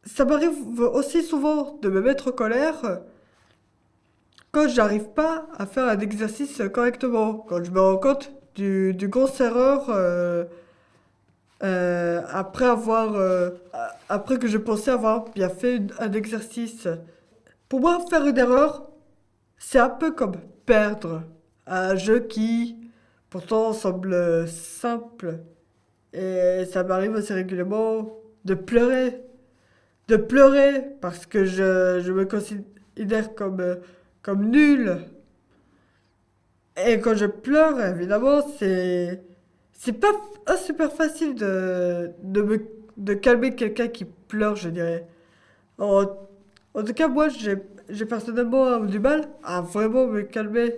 Ça m'arrive aussi souvent de me mettre en colère quand j'arrive pas à faire un exercice correctement, quand je me rends compte du grosse erreur après que je pensais avoir bien fait un exercice. Pour moi, faire une erreur, c'est un peu comme perdre un jeu qui pourtant semble simple. Et ça m'arrive assez régulièrement de pleurer. De pleurer parce que je me considère comme nul. Et quand je pleure, évidemment, c'est pas super facile de calmer quelqu'un qui pleure, je dirais. En, en tout cas, moi, j'ai personnellement du mal à vraiment me calmer.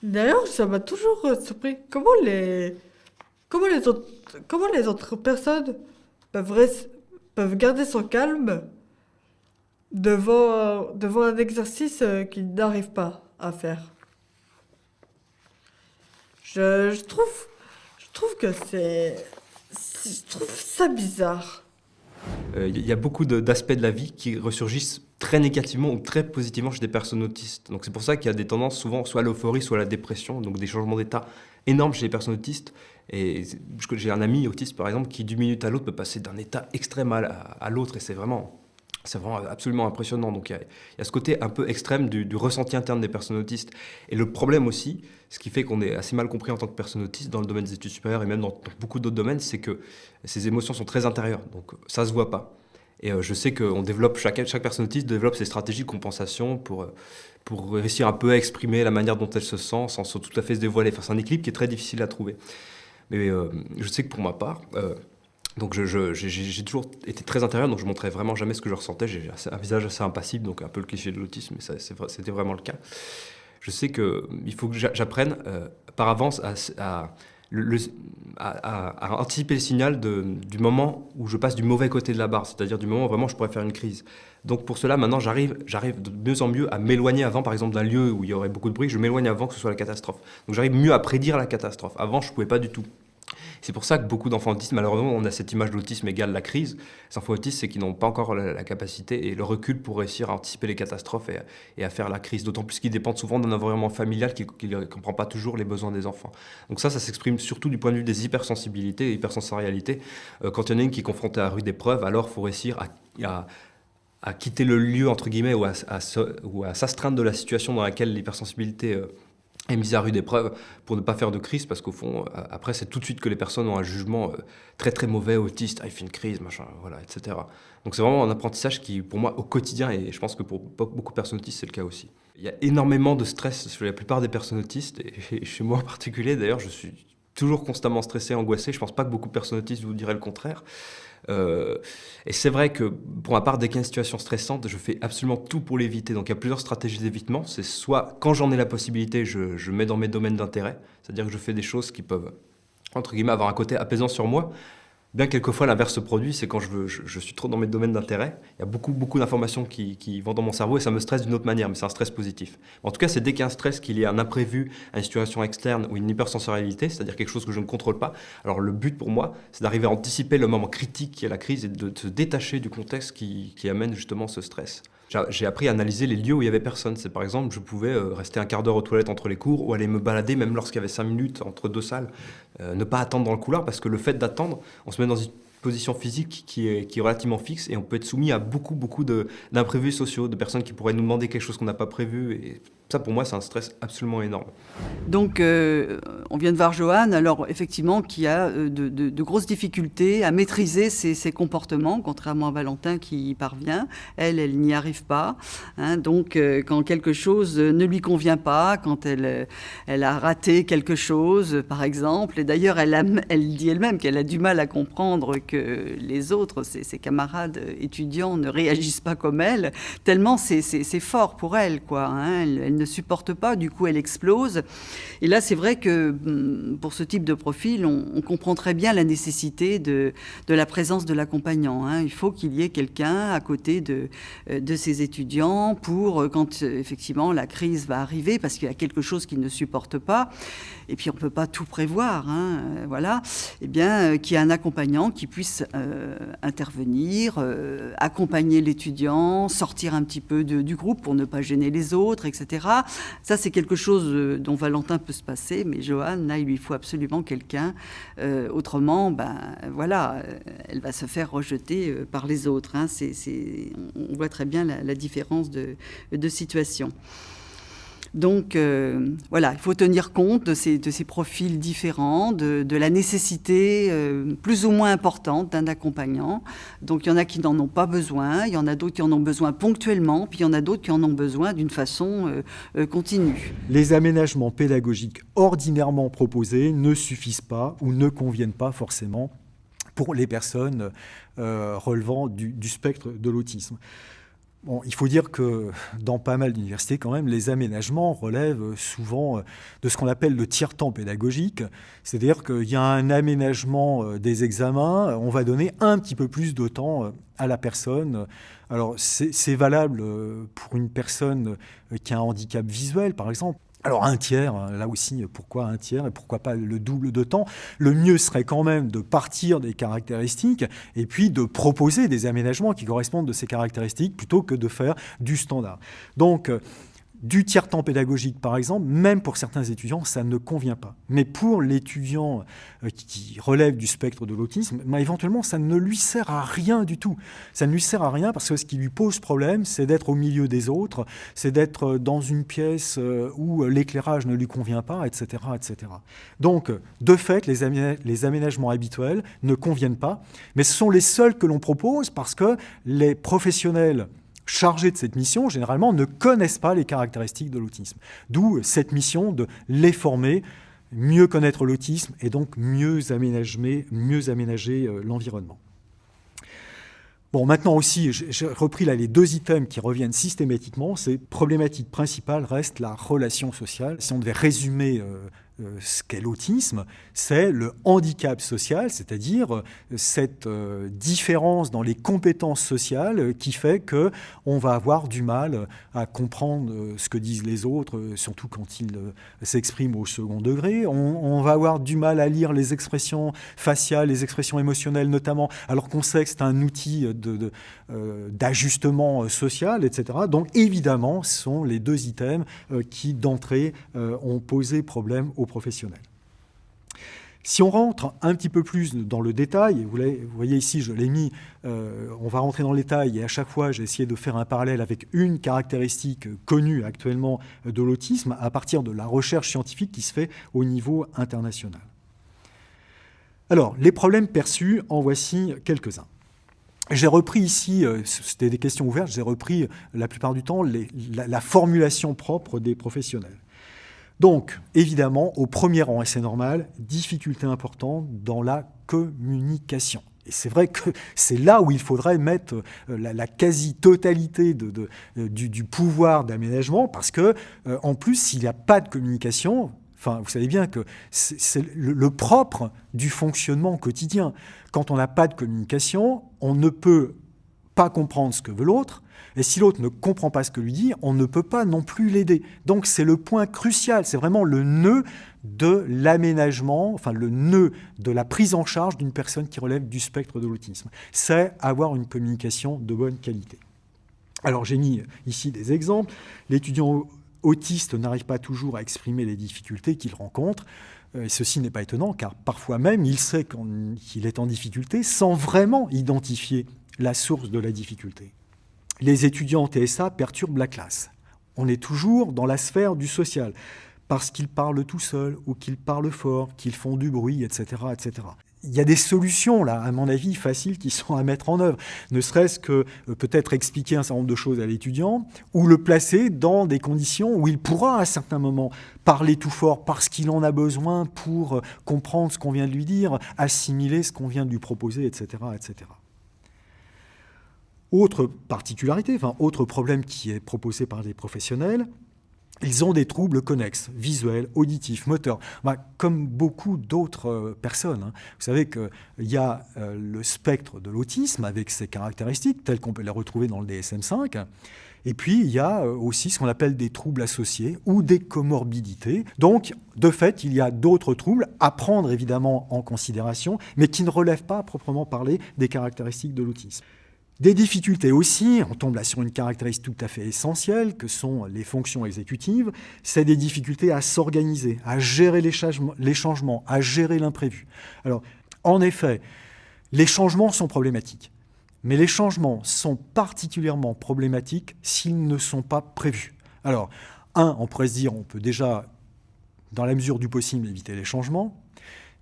D'ailleurs, ça m'a toujours surpris. Comment comment les autres personnes peuvent garder son calme devant un exercice qu'ils n'arrivent pas à faire. Je, je trouve, je trouve que je trouve ça bizarre. Il y a beaucoup d'aspects de la vie qui ressurgissent très négativement ou très positivement chez des personnes autistes. Donc c'est pour ça qu'il y a des tendances souvent soit à l'euphorie, soit à la dépression, donc des changements d'état énormes chez les personnes autistes. Et j'ai un ami autiste par exemple qui d'une minute à l'autre peut passer d'un état extrême à l'autre et c'est vraiment absolument impressionnant. Donc il y a ce côté un peu extrême du ressenti interne des personnes autistes. Et le problème aussi, ce qui fait qu'on est assez mal compris en tant que personne autiste dans le domaine des études supérieures et même dans beaucoup d'autres domaines, c'est que ces émotions sont très intérieures. Donc ça se voit pas. Et je sais qu'on développe, chaque personne autiste développe ses stratégies de compensation pour réussir un peu à exprimer la manière dont elle se sent sans tout à fait se dévoiler. Enfin, c'est un équilibre qui est très difficile à trouver. Mais je sais que pour ma part, donc j'ai toujours été très intérieur, donc je montrais vraiment jamais ce que je ressentais. J'ai un visage assez impassible, donc un peu le cliché de l'autisme, mais c'était vraiment le cas. Je sais qu'il faut que j'apprenne par avance à anticiper le signal du moment où je passe du mauvais côté de la barre, c'est-à-dire du moment où vraiment je pourrais faire une crise. Donc pour cela, maintenant, j'arrive de mieux en mieux à m'éloigner avant, par exemple, d'un lieu où il y aurait beaucoup de bruit, je m'éloigne avant que ce soit la catastrophe. Donc j'arrive mieux à prédire la catastrophe. Avant, je ne pouvais pas du tout. C'est pour ça que beaucoup d'enfants autistes, malheureusement, on a cette image de l'autisme égale la crise. Les enfants autistes, c'est qu'ils n'ont pas encore la capacité et le recul pour réussir à anticiper les catastrophes et à faire la crise. D'autant plus qu'ils dépendent souvent d'un environnement familial qui ne comprend pas toujours les besoins des enfants. Donc ça s'exprime surtout du point de vue des hypersensibilités et hypersensorialités. Quand il y en a une qui est confrontée à rude épreuve, alors il faut réussir à quitter le lieu, entre guillemets, ou à s'astreindre de la situation dans laquelle l'hypersensibilité est mise à rude épreuve pour ne pas faire de crise, parce qu'au fond, après, c'est tout de suite que les personnes ont un jugement très très mauvais, autiste, il fait une crise, machin, voilà, etc. Donc c'est vraiment un apprentissage qui, pour moi, au quotidien, et je pense que pour beaucoup de personnes autistes, c'est le cas aussi. Il y a énormément de stress chez la plupart des personnes autistes, et chez moi en particulier, d'ailleurs, je suis toujours constamment stressé, angoissé. Je pense pas que beaucoup de personnes autistes vous diraient le contraire. Et c'est vrai que pour ma part, dès qu'il y a une situation stressante, je fais absolument tout pour l'éviter. Donc il y a plusieurs stratégies d'évitement. C'est soit quand j'en ai la possibilité, je mets dans mes domaines d'intérêt, c'est-à-dire que je fais des choses qui peuvent, entre guillemets, avoir un côté apaisant sur moi. Bien quelquefois l'inverse se produit, c'est quand je suis trop dans mes domaines d'intérêt. Il y a beaucoup d'informations qui vont dans mon cerveau et ça me stresse d'une autre manière, mais c'est un stress positif. En tout cas, c'est dès qu'il y a un stress, qu'il y a un imprévu, une situation externe ou une hypersensorialité, c'est-à-dire quelque chose que je ne contrôle pas. Alors le but pour moi, c'est d'arriver à anticiper le moment critique qui est la crise et de se détacher du contexte qui amène justement ce stress. J'ai appris à analyser les lieux où il y avait personne. C'est par exemple, je pouvais rester un quart d'heure aux toilettes entre les cours ou aller me balader même lorsqu'il y avait 5 minutes entre deux salles. Ne pas attendre dans le couloir parce que le fait d'attendre, on se met dans une position physique qui est relativement fixe et on peut être soumis à beaucoup d'imprévus sociaux, de personnes qui pourraient nous demander quelque chose qu'on n'a pas prévu. Et ça, pour moi, c'est un stress absolument énorme. Donc, on vient de voir Joanne, alors effectivement, qui a de grosses difficultés à maîtriser ses comportements, contrairement à Valentin qui y parvient. Elle n'y arrive pas. Hein, donc, quand quelque chose ne lui convient pas, quand elle a raté quelque chose, par exemple, et d'ailleurs, elle dit elle-même qu'elle a du mal à comprendre que les autres, ses camarades étudiants, ne réagissent pas comme elle, tellement c'est fort pour elle, quoi. Hein, elle ne supporte pas, du coup elle explose. Et là c'est vrai que pour ce type de profil, on comprend très bien la nécessité de la présence de l'accompagnant, hein. Il faut qu'il y ait quelqu'un à côté de ces étudiants pour quand effectivement la crise va arriver, parce qu'il y a quelque chose qu'ils ne supportent pas, et puis on ne peut pas tout prévoir, hein, voilà, eh bien qu'il y ait un accompagnant qui puisse intervenir, accompagner l'étudiant, sortir un petit peu du groupe pour ne pas gêner les autres, etc. Ça, c'est quelque chose dont Valentin peut se passer, mais Joanne, là, il lui faut absolument quelqu'un. Autrement, voilà, elle va se faire rejeter par les autres, hein. On voit très bien la différence de situation. Donc voilà, il faut tenir compte de ces profils différents, de la nécessité plus ou moins importante d'un accompagnant. Donc il y en a qui n'en ont pas besoin, il y en a d'autres qui en ont besoin ponctuellement, puis il y en a d'autres qui en ont besoin d'une façon continue. Les aménagements pédagogiques ordinairement proposés ne suffisent pas ou ne conviennent pas forcément pour les personnes relevant du spectre de l'autisme. Bon, il faut dire que dans pas mal d'universités, quand même, les aménagements relèvent souvent de ce qu'on appelle le tiers-temps pédagogique. C'est-à-dire qu'il y a un aménagement des examens, on va donner un petit peu plus de temps à la personne. Alors, c'est valable pour une personne qui a un handicap visuel, par exemple. Alors un tiers, là aussi, pourquoi un tiers et pourquoi pas le double de temps? Le mieux serait quand même de partir des caractéristiques et puis de proposer des aménagements qui correspondent de ces caractéristiques plutôt que de faire du standard. Donc, du tiers-temps pédagogique, par exemple, même pour certains étudiants, ça ne convient pas. Mais pour l'étudiant qui relève du spectre de l'autisme, éventuellement, ça ne lui sert à rien du tout. Ça ne lui sert à rien parce que ce qui lui pose problème, c'est d'être au milieu des autres, c'est d'être dans une pièce où l'éclairage ne lui convient pas, etc., etc. Donc, de fait, les aménagements habituels ne conviennent pas, mais ce sont les seuls que l'on propose parce que les professionnels chargés de cette mission, généralement, ne connaissent pas les caractéristiques de l'autisme. D'où cette mission de les former, mieux connaître l'autisme et donc mieux aménager l'environnement. Bon, maintenant aussi, j'ai repris là les deux items qui reviennent systématiquement. Ces problématiques principales restent la relation sociale. Si on devait résumer ce qu'est l'autisme, c'est le handicap social, c'est-à-dire cette différence dans les compétences sociales qui fait qu'on va avoir du mal à comprendre ce que disent les autres, surtout quand ils s'expriment au second degré. On va avoir du mal à lire les expressions faciales, les expressions émotionnelles notamment, alors qu'on sait que c'est un outil d'ajustement social, etc. Donc évidemment, ce sont les deux items qui d'entrée ont posé problème aux professionnels. Si on rentre un petit peu plus dans le détail, vous voyez ici, je l'ai mis, on va rentrer dans le détail et à chaque fois, j'ai essayé de faire un parallèle avec une caractéristique connue actuellement de l'autisme à partir de la recherche scientifique qui se fait au niveau international. Alors, les problèmes perçus, en voici quelques-uns. J'ai repris ici, c'était des questions ouvertes, j'ai repris la plupart du temps la formulation propre des professionnels. Donc, évidemment, au premier rang, et c'est normal, difficulté importante dans la communication. Et c'est vrai que c'est là où il faudrait mettre la quasi-totalité du pouvoir d'aménagement, parce que, en plus, s'il n'y a pas de communication, enfin, vous savez bien que c'est le propre du fonctionnement quotidien. Quand on n'a pas de communication, on ne peut pas comprendre ce que veut l'autre, et si l'autre ne comprend pas ce que lui dit, on ne peut pas non plus l'aider. Donc c'est le point crucial, c'est vraiment le nœud de l'aménagement, enfin le nœud de la prise en charge d'une personne qui relève du spectre de l'autisme. C'est avoir une communication de bonne qualité. Alors j'ai mis ici des exemples. L'étudiant autiste n'arrive pas toujours à exprimer les difficultés qu'il rencontre. Et ceci n'est pas étonnant, car parfois même, il sait qu'il est en difficulté sans vraiment identifier la source de la difficulté. Les étudiants en TSA perturbent la classe. On est toujours dans la sphère du social, parce qu'ils parlent tout seuls, ou qu'ils parlent fort, qu'ils font du bruit, etc., etc. Il y a des solutions, là, à mon avis, faciles qui sont à mettre en œuvre. Ne serait-ce que peut-être expliquer un certain nombre de choses à l'étudiant ou le placer dans des conditions où il pourra, à certains moments, parler tout fort parce qu'il en a besoin pour comprendre ce qu'on vient de lui dire, assimiler ce qu'on vient de lui proposer, etc., etc. Autre particularité, autre problème qui est proposé par les professionnels, Ils ont des troubles connexes, visuels, auditifs, moteurs, comme beaucoup d'autres personnes. Vous savez qu'il y a le spectre de l'autisme avec ses caractéristiques, telles qu'on peut les retrouver dans le DSM-5. Et puis, il y a aussi ce qu'on appelle des troubles associés ou des comorbidités. Donc, de fait, il y a d'autres troubles à prendre évidemment en considération, mais qui ne relèvent pas à proprement parler des caractéristiques de l'autisme. Des difficultés aussi, on tombe là sur une caractéristique tout à fait essentielle, que sont les fonctions exécutives, c'est des difficultés à s'organiser, à gérer les changements, à gérer l'imprévu. Alors, en effet, les changements sont problématiques, mais les changements sont particulièrement problématiques s'ils ne sont pas prévus. Alors, on pourrait se dire, on peut déjà, dans la mesure du possible, éviter les changements,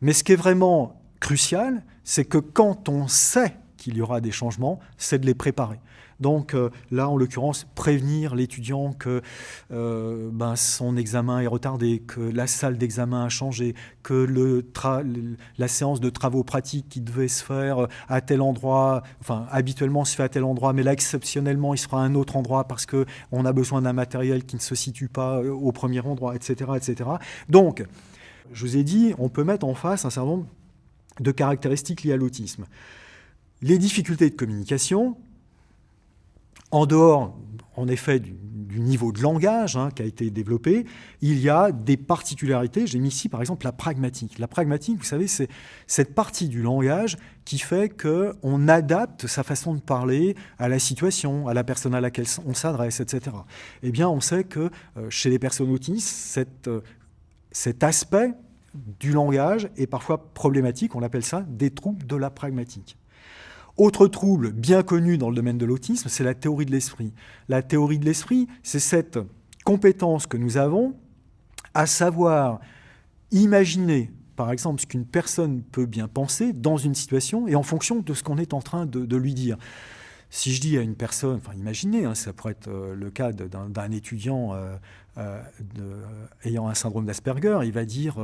mais ce qui est vraiment crucial, c'est que quand on sait qu'il y aura des changements, c'est de les préparer. Donc là, en l'occurrence, prévenir l'étudiant que son examen est retardé, que la salle d'examen a changé, que la séance de travaux pratiques qui devait se faire à tel endroit, habituellement se fait à tel endroit, mais là, exceptionnellement, il se fera à un autre endroit parce qu'on a besoin d'un matériel qui ne se situe pas au premier endroit, etc., etc. Donc, je vous ai dit, on peut mettre en face un certain nombre de caractéristiques liées à l'autisme. Les difficultés de communication, en dehors, en effet, du niveau de langage qui a été développé, il y a des particularités. J'ai mis ici, par exemple, la pragmatique. La pragmatique, vous savez, c'est cette partie du langage qui fait qu'on adapte sa façon de parler à la situation, à la personne à laquelle on s'adresse, etc. Eh bien, on sait que chez les personnes autistes, cet aspect du langage est parfois problématique. On appelle ça des troubles de la pragmatique. Autre trouble bien connu dans le domaine de l'autisme, c'est la théorie de l'esprit. La théorie de l'esprit, c'est cette compétence que nous avons à savoir imaginer, par exemple, ce qu'une personne peut bien penser dans une situation et en fonction de ce qu'on est en train de lui dire. Si je dis à une personne, imaginez, ça pourrait être le cas d'un étudiant ayant un syndrome d'Asperger, il va dire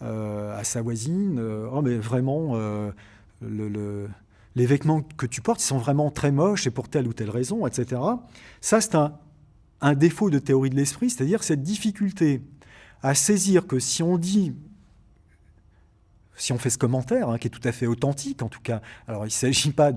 à sa voisine « Oh, mais vraiment, les vêtements que tu portes, ils sont vraiment très moches et pour telle ou telle raison, etc. » Ça, c'est un défaut de théorie de l'esprit, c'est-à-dire cette difficulté à saisir que si on fait ce commentaire, qui est tout à fait authentique en tout cas, alors il ne s'agit pas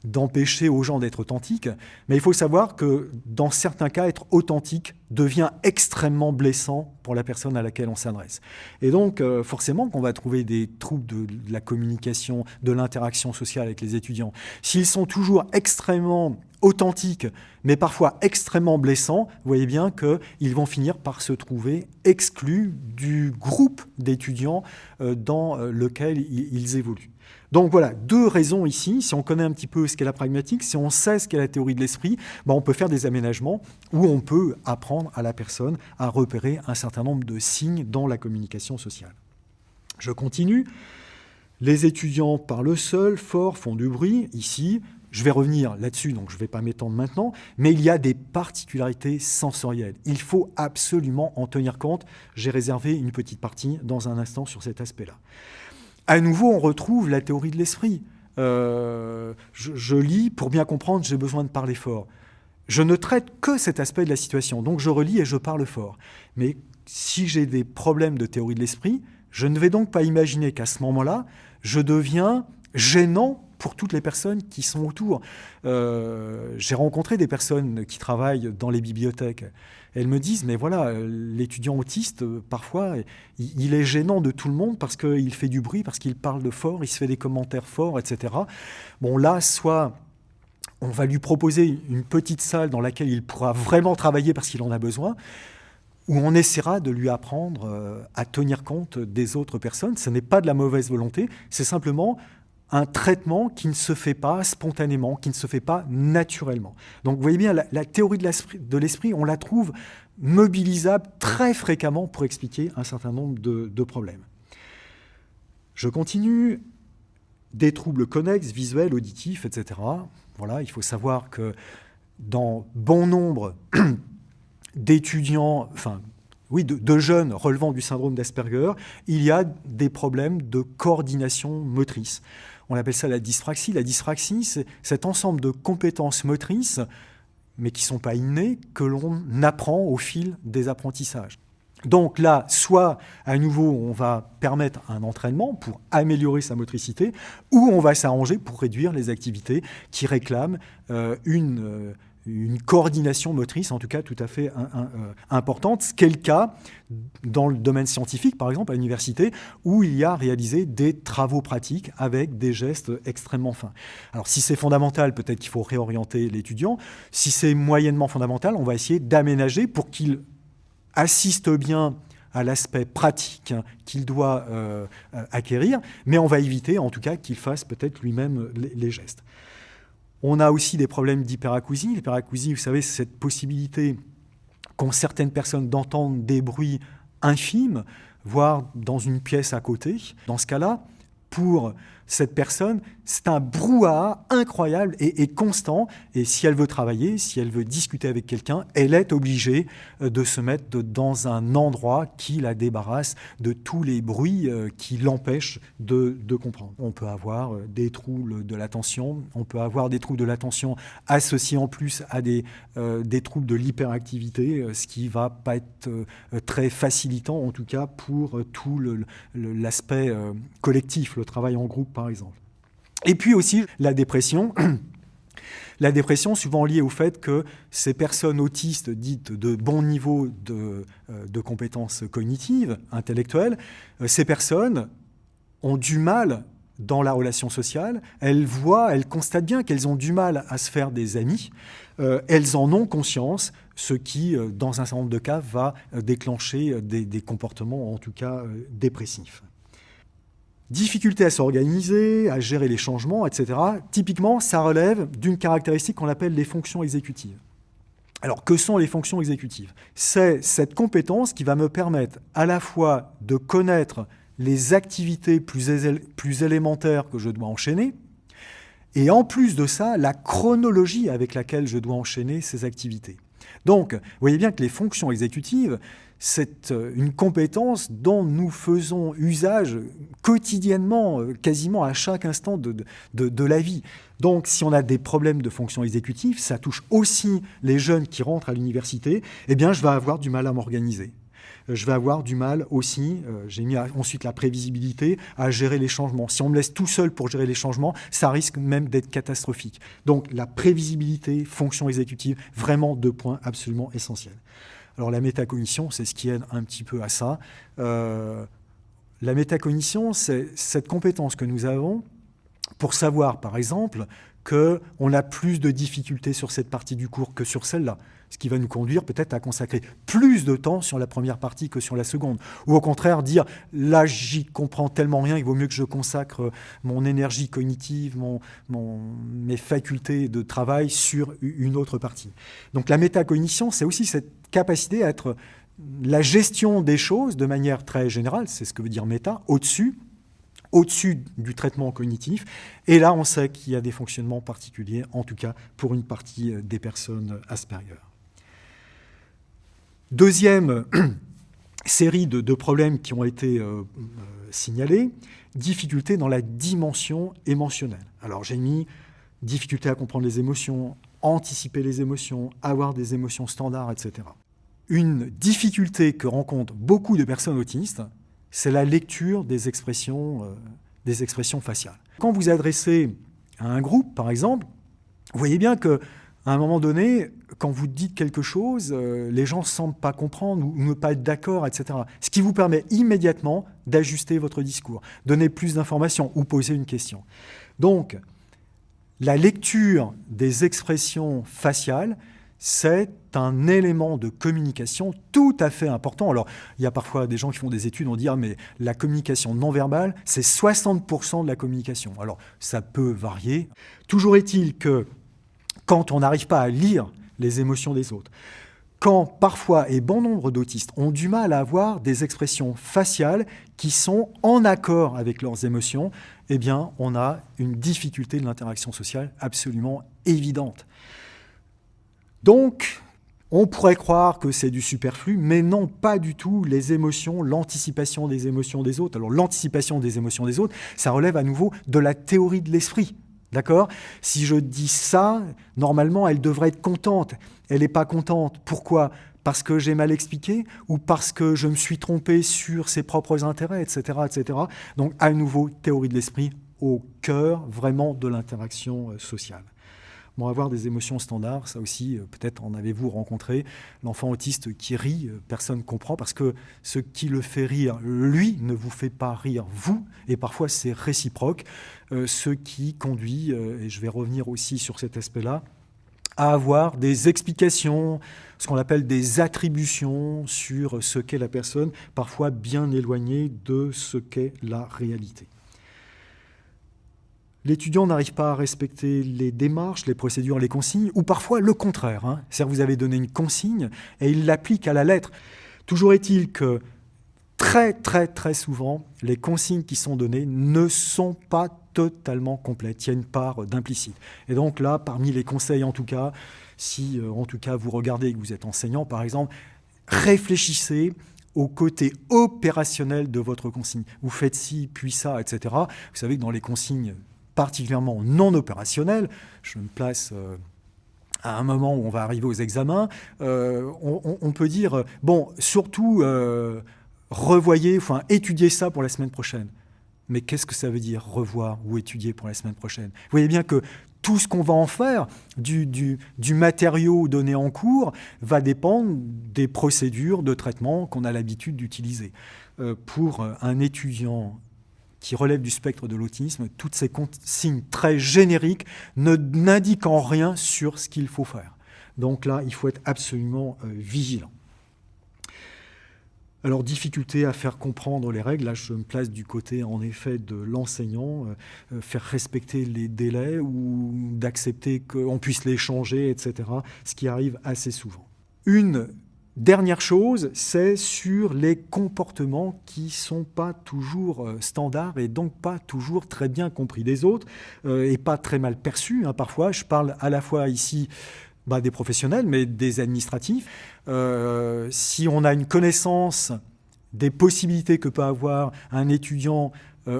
d'empêcher aux gens d'être authentiques, mais il faut savoir que dans certains cas, être authentique devient extrêmement blessant pour la personne à laquelle on s'adresse. Et donc, forcément, qu'on va trouver des troubles de la communication, de l'interaction sociale avec les étudiants. S'ils sont toujours extrêmement authentiques, mais parfois extrêmement blessants, vous voyez bien qu'ils vont finir par se trouver exclus du groupe d'étudiants dans lequel ils évoluent. Donc voilà, deux raisons ici. Si on connaît un petit peu ce qu'est la pragmatique, si on sait ce qu'est la théorie de l'esprit, on peut faire des aménagements où on peut apprendre à la personne à repérer un certain nombre de signes dans la communication sociale. Je continue. Les étudiants parlent seuls, fort, font du bruit. Ici, je vais revenir là-dessus, donc je ne vais pas m'étendre maintenant, mais il y a des particularités sensorielles. Il faut absolument en tenir compte. J'ai réservé une petite partie dans un instant sur cet aspect-là. À nouveau, on retrouve la théorie de l'esprit. Je lis, pour bien comprendre, j'ai besoin de parler fort. Je ne traite que cet aspect de la situation, donc je relis et je parle fort. Mais si j'ai des problèmes de théorie de l'esprit, je ne vais donc pas imaginer qu'à ce moment-là, je deviens gênant pour toutes les personnes qui sont autour. J'ai rencontré des personnes qui travaillent dans les bibliothèques. Elles me disent, mais voilà, l'étudiant autiste, parfois, il est gênant de tout le monde parce qu'il fait du bruit, parce qu'il parle de fort, il se fait des commentaires forts, etc. Bon, là, soit on va lui proposer une petite salle dans laquelle il pourra vraiment travailler parce qu'il en a besoin, ou on essaiera de lui apprendre à tenir compte des autres personnes. Ce n'est pas de la mauvaise volonté, c'est simplement un traitement qui ne se fait pas spontanément, qui ne se fait pas naturellement. Donc vous voyez bien, la théorie de l'esprit, on la trouve mobilisable très fréquemment pour expliquer un certain nombre de problèmes. Je continue. Des troubles connexes, visuels, auditifs, etc. Voilà, il faut savoir que dans bon nombre d'étudiants, de jeunes relevant du syndrome d'Asperger, il y a des problèmes de coordination motrice. On appelle ça la dyspraxie. La dyspraxie, c'est cet ensemble de compétences motrices mais qui ne sont pas innés, que l'on apprend au fil des apprentissages. Donc là, soit à nouveau, on va permettre un entraînement pour améliorer sa motricité, ou on va s'arranger pour réduire les activités qui réclament une coordination motrice, en tout cas tout à fait importante, ce qui est le cas dans le domaine scientifique, par exemple à l'université, où il y a réalisé des travaux pratiques avec des gestes extrêmement fins. Alors si c'est fondamental, peut-être qu'il faut réorienter l'étudiant. Si c'est moyennement fondamental, on va essayer d'aménager pour qu'il assiste bien à l'aspect pratique qu'il doit acquérir, mais on va éviter en tout cas qu'il fasse peut-être lui-même les gestes. On a aussi des problèmes d'hyperacousie. L'hyperacousie, vous savez, c'est cette possibilité qu'ont certaines personnes d'entendre des bruits infimes, voire dans une pièce à côté. Dans ce cas-là, pour cette personne, c'est un brouhaha incroyable et constant. Et si elle veut travailler, si elle veut discuter avec quelqu'un, elle est obligée de se mettre dans un endroit qui la débarrasse de tous les bruits qui l'empêchent de comprendre. On peut avoir des troubles de l'attention, on peut avoir des troubles de l'attention associés en plus à des troubles de l'hyperactivité, ce qui ne va pas être très facilitant, en tout cas pour tout l'aspect collectif, le travail en groupe, par exemple. Et puis aussi la dépression. La dépression, souvent liée au fait que ces personnes autistes dites de bon niveau de compétences cognitives, intellectuelles, ces personnes ont du mal dans la relation sociale. Elles constatent bien qu'elles ont du mal à se faire des amis. Elles en ont conscience, ce qui, dans un certain nombre de cas, va déclencher des comportements, en tout cas, dépressifs. Difficulté à s'organiser, à gérer les changements, etc. Typiquement, ça relève d'une caractéristique qu'on appelle les fonctions exécutives. Alors, que sont les fonctions exécutives ? C'est cette compétence qui va me permettre à la fois de connaître les activités plus élémentaires que je dois enchaîner, et en plus de ça, la chronologie avec laquelle je dois enchaîner ces activités. Donc, vous voyez bien que les fonctions exécutives, c'est une compétence dont nous faisons usage quotidiennement, quasiment à chaque instant de la vie. Donc, si on a des problèmes de fonctions exécutives, ça touche aussi les jeunes qui rentrent à l'université, eh bien, je vais avoir du mal à m'organiser. Je vais avoir du mal aussi, j'ai mis ensuite la prévisibilité, à gérer les changements. Si on me laisse tout seul pour gérer les changements, ça risque même d'être catastrophique. Donc la prévisibilité, fonction exécutive, vraiment 2 points absolument essentiels. Alors la métacognition, c'est ce qui aide un petit peu à ça. La métacognition, c'est cette compétence que nous avons pour savoir, par exemple, qu'on a plus de difficultés sur cette partie du cours que sur celle-là, ce qui va nous conduire peut-être à consacrer plus de temps sur la première partie que sur la seconde. Ou au contraire, dire, là, j'y comprends tellement rien, il vaut mieux que je consacre mon énergie cognitive, mes facultés de travail sur une autre partie. Donc la métacognition, c'est aussi cette capacité à être la gestion des choses de manière très générale, c'est ce que veut dire méta, au-dessus du traitement cognitif. Et là, on sait qu'il y a des fonctionnements particuliers, en tout cas pour une partie des personnes Asperger. Deuxième série de problèmes qui ont été signalés, difficulté dans la dimension émotionnelle. Alors j'ai mis difficulté à comprendre les émotions, anticiper les émotions, avoir des émotions standards, etc. Une difficulté que rencontrent beaucoup de personnes autistes, c'est la lecture des expressions faciales. Quand vous adressez à un groupe, par exemple, vous voyez bien qu'à un moment donné, quand vous dites quelque chose, les gens ne semblent pas comprendre ou ne pas être d'accord, etc. Ce qui vous permet immédiatement d'ajuster votre discours, donner plus d'informations ou poser une question. Donc, la lecture des expressions faciales, c'est un élément de communication tout à fait important. Alors, il y a parfois des gens qui font des études, on dit « Ah, mais la communication non verbale, c'est 60% de la communication ». Alors, ça peut varier. Toujours est-il que quand on n'arrive pas à lire les émotions des autres, quand parfois, et bon nombre d'autistes ont du mal à avoir des expressions faciales qui sont en accord avec leurs émotions, eh bien, on a une difficulté de l'interaction sociale absolument évidente. Donc, on pourrait croire que c'est du superflu, mais non, pas du tout. Les émotions, l'anticipation des émotions des autres. Alors, l'anticipation des émotions des autres, ça relève à nouveau de la théorie de l'esprit, D'accord ? Si je dis ça, normalement, elle devrait être contente. Elle n'est pas contente. Pourquoi ? Parce que j'ai mal expliqué ou parce que je me suis trompé sur ses propres intérêts, etc., etc. Donc, à nouveau, théorie de l'esprit au cœur vraiment de l'interaction sociale. Bon, avoir des émotions standards, ça aussi, peut-être en avez-vous rencontré. L'enfant autiste qui rit, personne ne comprend parce que ce qui le fait rire, lui, ne vous fait pas rire, vous. Et parfois, c'est réciproque. Ce qui conduit, et je vais revenir aussi sur cet aspect-là, à avoir des explications, ce qu'on appelle des attributions sur ce qu'est la personne, parfois bien éloignées de ce qu'est la réalité. L'étudiant n'arrive pas à respecter les démarches, les procédures, les consignes, ou parfois le contraire. C'est-à-dire que vous avez donné une consigne et il l'applique à la lettre. Toujours est-il que très, très, très souvent, les consignes qui sont données ne sont pas totalement complètes. Il y a une part d'implicite. Et donc là, parmi les conseils en tout cas, si en tout cas vous regardez que vous êtes enseignant par exemple, réfléchissez au côté opérationnel de votre consigne. Vous faites ci, puis ça, etc. Vous savez que dans les consignes particulièrement non opérationnelles, je me place à un moment où on va arriver aux examens, on peut dire, bon, surtout, revoyez, enfin, étudiez ça pour la semaine prochaine. Mais qu'est-ce que ça veut dire, revoir ou étudier pour la semaine prochaine ? Vous voyez bien que tout ce qu'on va en faire, du matériau donné en cours, va dépendre des procédures de traitement qu'on a l'habitude d'utiliser. Pour un étudiant qui relève du spectre de l'autisme, toutes ces consignes très génériques n'indiquent en rien sur ce qu'il faut faire. Donc là, il faut être absolument vigilant. Alors, difficulté à faire comprendre les règles. Là, je me place du côté, en effet, de l'enseignant, faire respecter les délais ou d'accepter qu'on puisse les changer, etc., ce qui arrive assez souvent. Une dernière chose, c'est sur les comportements qui ne sont pas toujours standards et donc pas toujours très bien compris des autres et pas très mal perçus. Parfois, je parle à la fois ici des professionnels, mais des administratifs. Si on a une connaissance des possibilités que peut avoir un étudiant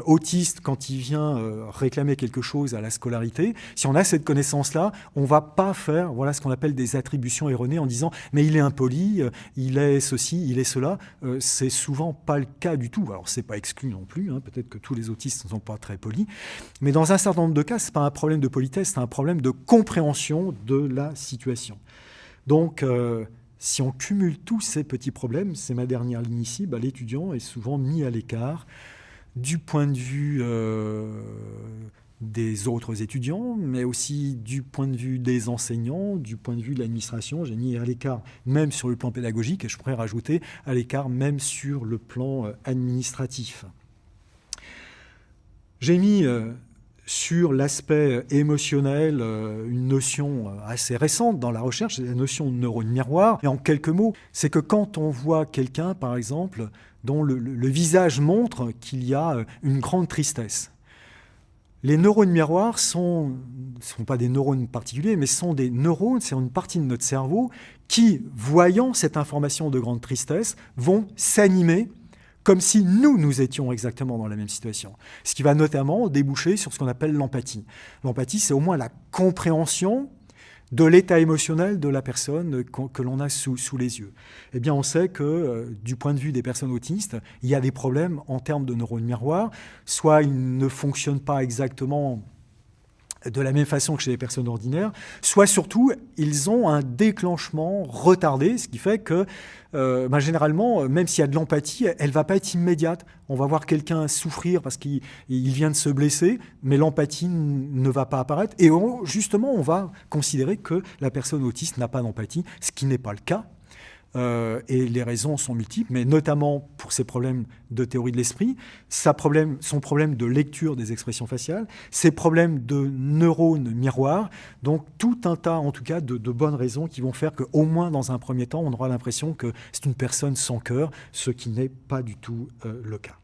autiste quand il vient réclamer quelque chose à la scolarité, si on a cette connaissance-là, on ne va pas faire ce qu'on appelle des attributions erronées en disant « mais il est impoli, il est ceci, il est cela ». C'est souvent pas le cas du tout. Alors, ce n'est pas exclu non plus, peut-être que tous les autistes ne sont pas très polis, mais dans un certain nombre de cas, ce n'est pas un problème de politesse, c'est un problème de compréhension de la situation. Donc, si on cumule tous ces petits problèmes, c'est ma dernière ligne ici, l'étudiant est souvent mis à l'écart du point de vue des autres étudiants, mais aussi du point de vue des enseignants, du point de vue de l'administration. J'ai mis à l'écart même sur le plan pédagogique, et je pourrais rajouter à l'écart même sur le plan administratif. J'ai mis sur l'aspect émotionnel une notion assez récente dans la recherche, c'est la notion de neurone miroir. Et en quelques mots, c'est que quand on voit quelqu'un, par exemple, dont le visage montre qu'il y a une grande tristesse, les neurones miroirs ne sont pas des neurones particuliers, mais sont des neurones, c'est une partie de notre cerveau qui, voyant cette information de grande tristesse, vont s'animer comme si nous étions exactement dans la même situation. Ce qui va notamment déboucher sur ce qu'on appelle l'empathie. L'empathie, c'est au moins la compréhension de l'état émotionnel de la personne que l'on a sous les yeux. Eh bien, on sait que du point de vue des personnes autistes, il y a des problèmes en termes de neurones miroirs. Soit ils ne fonctionnent pas exactement de la même façon que chez les personnes ordinaires, soit surtout, ils ont un déclenchement retardé, ce qui fait que, généralement, même s'il y a de l'empathie, elle ne va pas être immédiate. On va voir quelqu'un souffrir parce qu'il vient de se blesser, mais l'empathie ne va pas apparaître. Et justement, on va considérer que la personne autiste n'a pas d'empathie, ce qui n'est pas le cas. Et les raisons sont multiples, mais notamment pour ces problèmes de théorie de l'esprit, son problème de lecture des expressions faciales, ses problèmes de neurones miroirs, donc tout un tas en tout cas de bonnes raisons qui vont faire qu'au moins dans un premier temps, on aura l'impression que c'est une personne sans cœur, ce qui n'est pas du tout le cas.